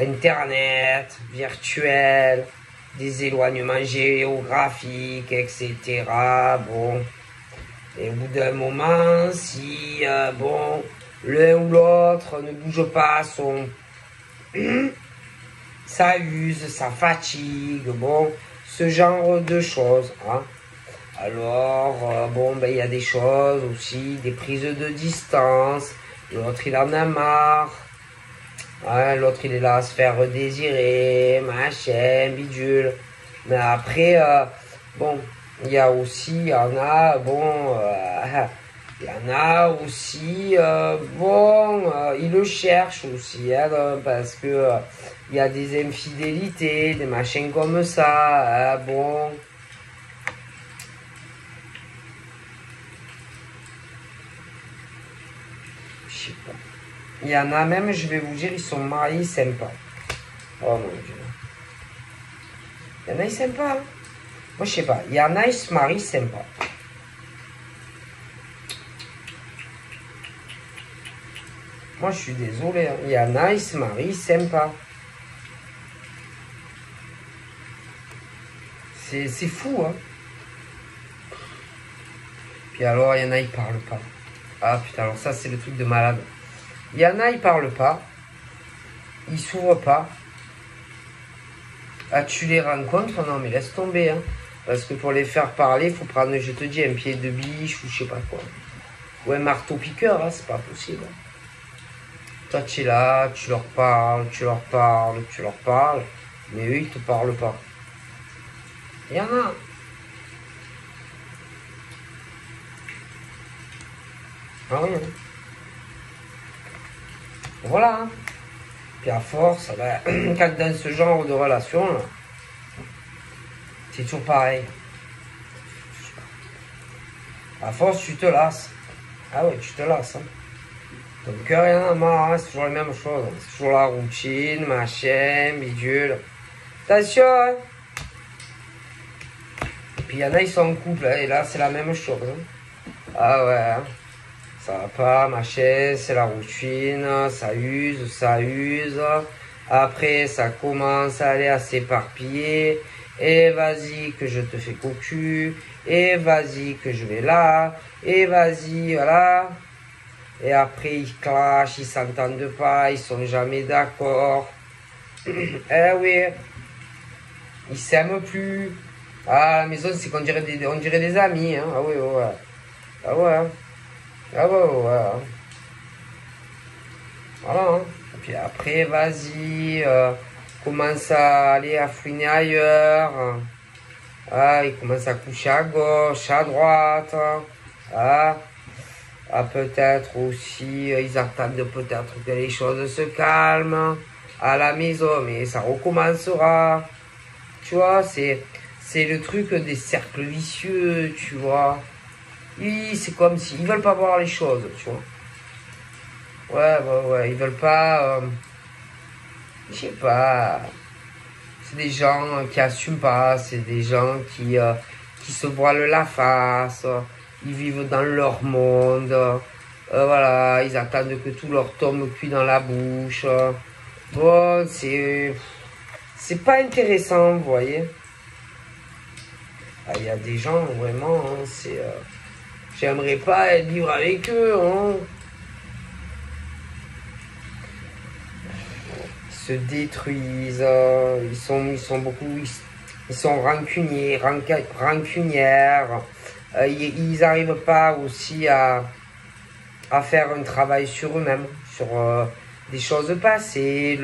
internet, virtuelles, des éloignements géographiques, etc. Bon. Et au bout d'un moment, si bon, l'un ou l'autre ne bouge pas, ça use, ça fatigue, bon, ce genre de choses. Hein. Alors, bon, ben, il y a des choses aussi, des prises de distance. L'autre, il en a marre. Hein, l'autre, il est là à se faire désirer, machin, bidule. Mais après, bon, il y a aussi, il y en a, bon, il y en a aussi, bon, ils le cherchent aussi, hein, parce que il y a des infidélités, des machins comme ça, hein, bon. Je sais pas. Il y en a même, je vais vous dire, ils sont mariés sympas. Oh mon Dieu. Il y en a, ils sympas. Hein. Moi, je sais pas. Il y en a, ils se marient sympas. Moi, je suis désolé. Hein. Il y en a, ils se marient sympas. C'est fou, hein. Puis alors, il y en a, ils parlent pas. Ah putain, alors ça, c'est le truc de malade. Il y en a, ils parlent pas. Ils s'ouvrent pas. Ah, tu les rencontres? Non, mais laisse tomber, hein. Parce que pour les faire parler, il faut prendre, je te dis, un pied de biche ou je sais pas quoi. Ou un marteau-piqueur, hein, c'est pas possible. Toi, tu es là, tu leur parles, tu leur parles, tu leur parles, mais eux, ils te parlent pas. Il y en a. Ah oui. Hein. Voilà. Hein. Puis à force, ben, quand dans ce genre de relation, c'est toujours pareil. À force, tu te lasses. Ah ouais, tu te lasses. Hein. Donc rien à marre, hein, c'est toujours la même chose. Hein. C'est toujours la routine, machin, bidule. Attention, hein. Puis il y en a, ils sont en couple, hein, et là, c'est la même chose. Hein. Ah ouais, hein. Ça va pas, machin, c'est la routine, ça use, ça use. Après, ça commence à aller à s'éparpiller. Et vas-y que je te fais cocu. Et vas-y que je vais là. Et vas-y, voilà. Et après, ils clashent, ils s'entendent pas, ils sont jamais d'accord. Eh oui, ils s'aiment plus. Ah, à la maison, c'est qu'on dirait on dirait des amis. Hein. Ah oui, ouais. Ah ouais. Ah ouais, ouais. Voilà. Hein. Et puis après, vas-y, commence à aller à fouiner ailleurs. Ah, ils commencent à coucher à gauche, à droite. Ah. Ah, peut-être aussi, ils attendent peut-être que les choses se calment à la maison, mais ça recommencera. Tu vois, c'est le truc des cercles vicieux, tu vois. Oui, c'est comme si ils veulent pas voir les choses, tu vois. Ouais, ils veulent pas, je sais pas. C'est des gens qui assument pas, c'est des gens qui se voilent la face. Ils vivent dans leur monde. Voilà, ils attendent que tout leur tombe cuit dans la bouche. Bon, c'est pas intéressant, vous voyez. Il y a des gens, vraiment, hein, j'aimerais pas vivre avec eux. Hein. Ils se détruisent. Ils sont beaucoup... Ils sont rancuniers, rancunières. Ils n'arrivent pas aussi à faire un travail sur eux-mêmes, sur des choses passées,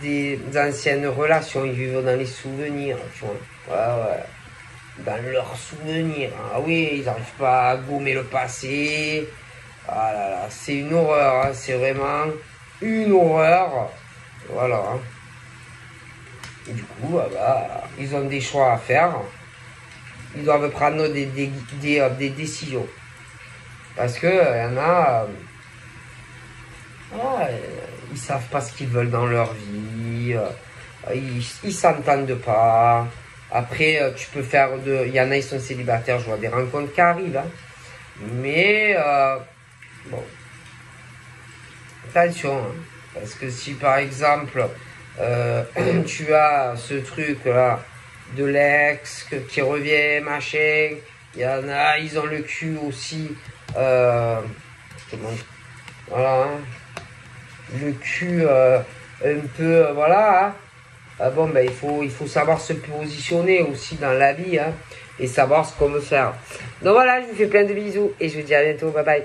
des anciennes relations. Ils vivent dans les souvenirs, tu vois. Ouais. Dans leurs souvenirs. Ah oui, ils n'arrivent pas à gommer le passé. Ah là là, c'est une horreur. Hein. C'est vraiment une horreur. Voilà. Hein. Et du coup, ils ont des choix à faire. Ils doivent prendre des décisions. Parce que y en a, ils savent pas ce qu'ils veulent dans leur vie, ils s'entendent pas. Après, tu peux faire il y en a, ils sont célibataires, je vois des rencontres qui arrivent. Hein. Mais, bon, attention. Hein. Parce que si par exemple, tu as ce truc-là, de l'ex qui revient, machin, il y en a, ils ont le cul aussi. Voilà, hein. Le cul un peu, voilà. Hein. Bon, ben, il faut savoir se positionner aussi dans la vie, hein, et savoir ce qu'on veut faire. Donc voilà, je vous fais plein de bisous et je vous dis à bientôt. Bye bye.